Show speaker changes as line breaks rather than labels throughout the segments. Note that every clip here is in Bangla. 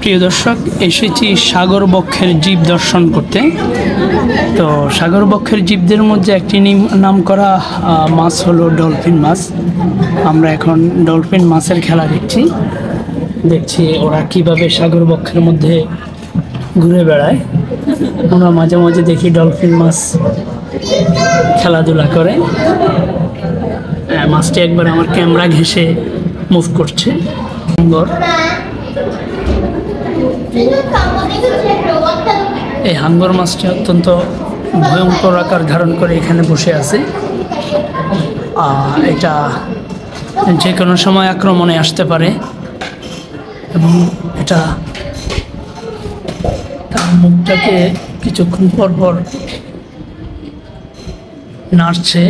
প্রিয় দর্শক, এসেছি সাগর বক্ষের জীব দর্শন করতে। তো সাগর বক্ষের জীবদের মধ্যে একটি নাম করা মাছ হলো ডলফিন মাছ। আমরা এখন ডলফিন মাছের খেলা দেখছি ওরা কিভাবে সাগর বক্ষের মধ্যে ঘুরে বেড়ায়। আমরা মাঝে মাঝে দেখি ডলফিন মাছ খেলাধুলা করে। মাছটি একবার আমার ক্যামেরা ঘেঁষে মুভ করছে। এই হাঙ্গর মাছটি অত্যন্ত ভয়ঙ্কর আকার ধারণ করে এখানে বসে আছে। এটা যে কোনো সময় আক্রমণে আসতে পারে এবং এটা তার মুখটাকে কিছুক্ষণ পর পর নাড়ছে,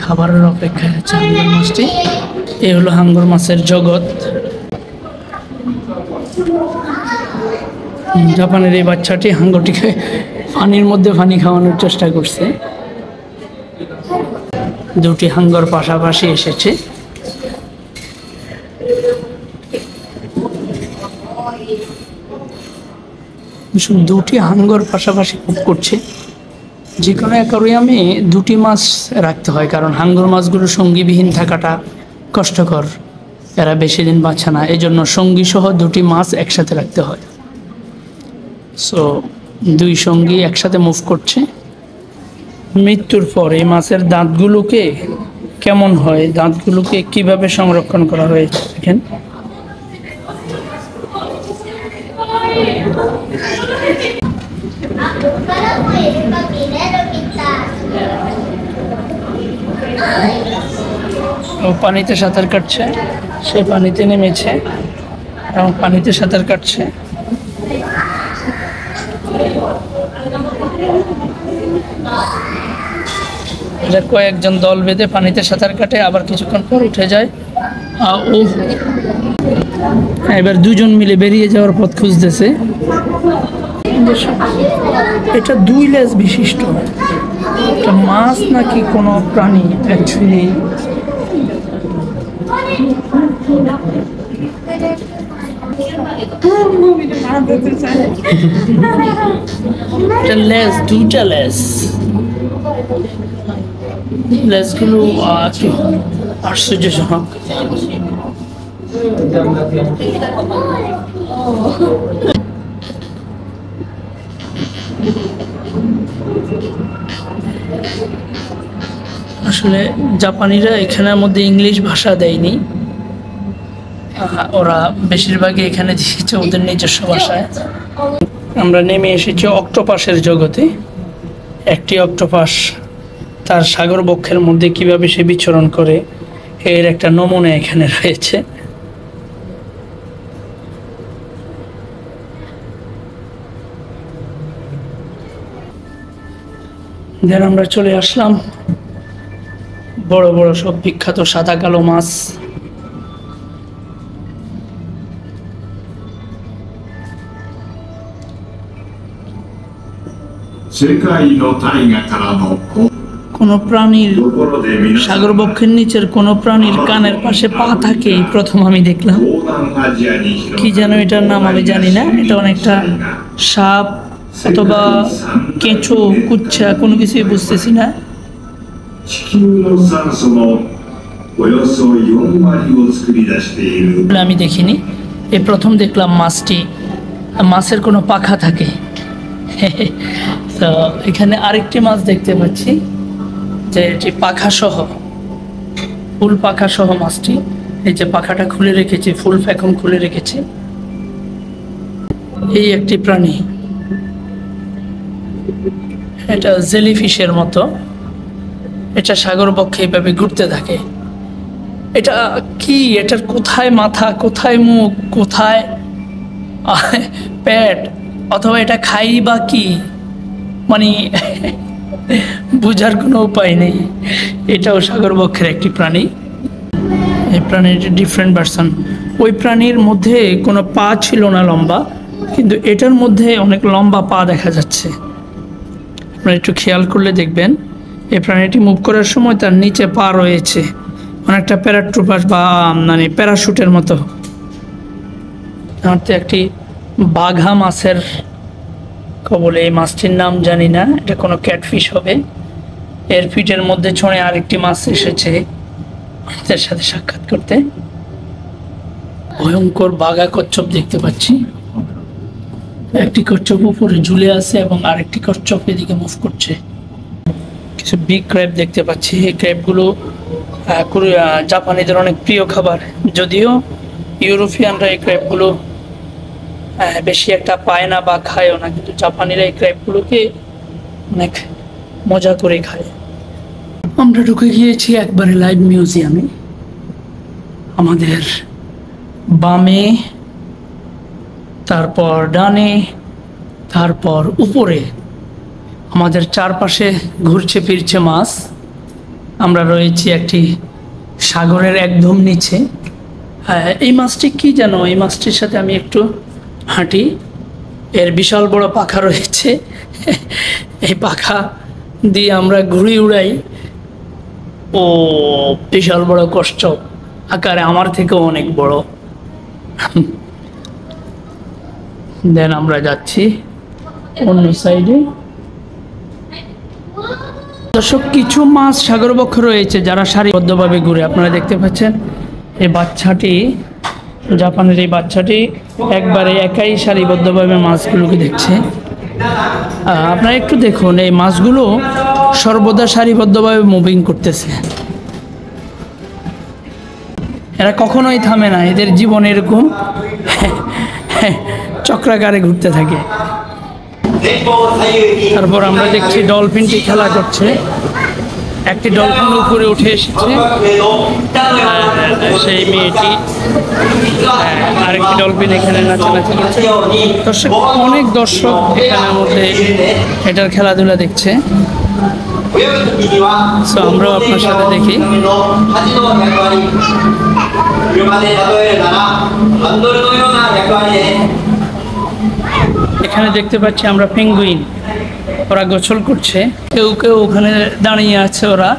খাবারের অপেক্ষায় আছে হাঙ্গর মাছটি। এই হলো হাঙ্গর মাছের জগৎ। জাপানের এই বাচ্চাটি হাঙ্গরটিকে পানির মধ্যে পানি খাওয়ানোর চেষ্টা করছে। দুটি হাঙ্গর পাশাপাশি এসেছে। দুটি হাঙ্গর পাশাপাশি খুব করছে। যে কোনো অ্যাকোয়ারিয়ামে দুটি মাছ রাখতে হয়, কারণ হাঙ্গর মাছগুলো সঙ্গীবিহীন থাকাটা কষ্টকর, এরা বেশি দিন বাঁচে না। এই জন্য সঙ্গী সহ দুটি মাছ একসাথে রাখতে হয়। সো দুই সঙ্গী একসাথে মুভ করছে। মৃত্যুর পর এই মাছের দাঁতগুলোকে কেমন হয়, দাঁতগুলোকে কিভাবে সংরক্ষণ করা হয়েছে দেখেন। ও পানিতে সাঁতার কাটছে, সে পানিতে নেমেছে এবং পানিতে সাঁতার কাটছে। এটা কয়েকজন দল বেঁধে পানিতে সাঁতার কাটে, আবার কিছুক্ষণ পর উঠে যায়। ও এবার দুজন মিলে বেরিয়ে যাওয়ার পথ খুঁজতেছে। এটা দুই লেজ বিশিষ্ট। এটা মাছ নাকি কোনো প্রাণী অ্যাকচুয়ালি লেজ, দুইটা লেজগুলো আশ্চর্যজনক। আসলে জাপানিরা এখানের মধ্যে ইংলিশ ভাষা দেয়নি, ওরা বেশিরভাগই এখানে দিয়েছে ওদের নিজস্ব ভাষায়। আমরা নেমে এসেছি অক্টোপাসের জগতে। একটি অক্টোপাস তার সাগর বক্ষের মধ্যে কিভাবে সে বিচরণ করে এর একটা নমুনা এখানে রয়েছে। দেন আমরা চলে আসলাম বড় বড় সব বিখ্যাত সাদা কালো মাছ। কোন প্রাণীর সাগর বক্ষের নিচের কোন প্রাণীর কানের পাশে পা থাকে প্রথম আমি দেখলাম। কি যেন এটার নাম আমি জানি না। এটা অনেকটা সাপ অথবা কেঁচো, কুচ্ছা, কোনো কিছুই বুঝতেছি না। আমি দেখিনি, এই প্রথম দেখলাম মাছের কোনো পাখা থাকে। তো এখানে আরেকটি মাছ দেখতে পাচ্ছি যে এটি পাখা সহ, ফুল পাখা সহ মাছটি। এই যে পাখাটা খুলে রেখেছে, ফুল ফ্যাকম খুলে রেখেছে। এই একটি প্রাণী, এটা জেলিফিশের মতো। এটা সাগর বক্ষে এইভাবে ঘুরতে থাকে। এটা কি, এটার কোথায় মাথা, কোথায় মুখ, কোথায় পেট, অথবা এটা খাই বা কি, মানে বোঝার কোনো উপায় নেই। এটাও সাগর বক্ষের একটি প্রাণী। এই প্রাণীর ডিফারেন্ট ভার্সন। ওই প্রাণীর মধ্যে কোনো পা ছিল না লম্বা, কিন্তু এটার মধ্যে অনেক লম্বা পা দেখা যাচ্ছে। আপনারা একটু খেয়াল করলে দেখবেন এই প্রাণীটি মুভ করার সময় তার নিচে পা রয়েছে, অনেকটা প্যারাট্রুপাস বা মানে প্যারাশুটের মতো। আমার তো একটি বাঘা মাছের কবলে, এই মাছটির নাম জানি না, এটা কোনো ক্যাটফিশ হবে। এর পিঠের মধ্যে ছড়ে আরেকটি মাছ এসেছে আমাদের সাথে সাক্ষাৎ করতে। ভয়ঙ্কর বাঘা কচ্ছপ দেখতে পাচ্ছি, একটি কচ্ছপ উপরে ঝুলে আছে এবং আরেকটি কচ্ছপ এদিকে মুভ করছে। কিছু বিগ ক্র্যাব দেখতে পাচ্ছি। এই ক্র্যাবগুলো জাপানিদের অনেক প্রিয় খাবার, যদিও ইউরোপিয়ানরা এই ক্র্যাবগুলো বেশি একটা পায় না বা খায়ও না, কিন্তু জাপানিরা এই ক্র্যাবগুলোকে অনেক মজা করে খায়। আমরা ঢুকে গিয়েছি একবারে লাইভ মিউজিয়ামে। আমাদের বামে, তারপর ডানে, তারপর উপরে, আমাদের চারপাশে ঘুরছে ফিরছে মাছ। আমরা রয়েছি একটি সাগরের একদম নিচে। এই মাছটি কি যেন, এই মাছটির সাথে আমি একটু হাঁটি। এর বিশাল বড় পাখা রয়েছে, এই পাখা দিয়ে আমরা ঘুড়ি উড়াই। ও বিশাল বড় কচ্ছপ, আকারে আমার থেকেও অনেক বড়। দেন আমরা যাচ্ছি অন্য সাইডে। দর্শক, কিছু মাছ সাগরবক্ষ রয়েছে যারা সারিবদ্ধভাবে ঘুরে। আপনারা দেখতে পাচ্ছেন এই বাচ্চাটি, জাপানের এই বাচ্চাটি একবারে একাই সারিবদ্ধভাবে মাছগুলোকে দেখছে। আপনারা একটু দেখুন, এই মাছগুলো সর্বদা সারিবদ্ধভাবে মুভিং করতেছে। এরা কখনোই থামে না, এদের জীবন এরকম চক্রাকারে ঘুরতে থাকে। তারপর আমরা দেখছি ডলফিনটি খেলা করছে। একটি ডলফিন উপরে উঠে এসেছে, সেই মেয়েটি আরেকটি ডলফিন এখানে নাচানাচি করছে। দর্শক, অনেক দর্শক এখানের মধ্যে এটার খেলাধুলা দেখছে। সো আমরাও আপনার সাথে দেখি। এখানে দেখতে পাচ্ছি আমরা পেঙ্গুইন, ওরা গোসল করছে। কেউ কেউ ওখানে দাঁড়িয়ে আছে। ওরা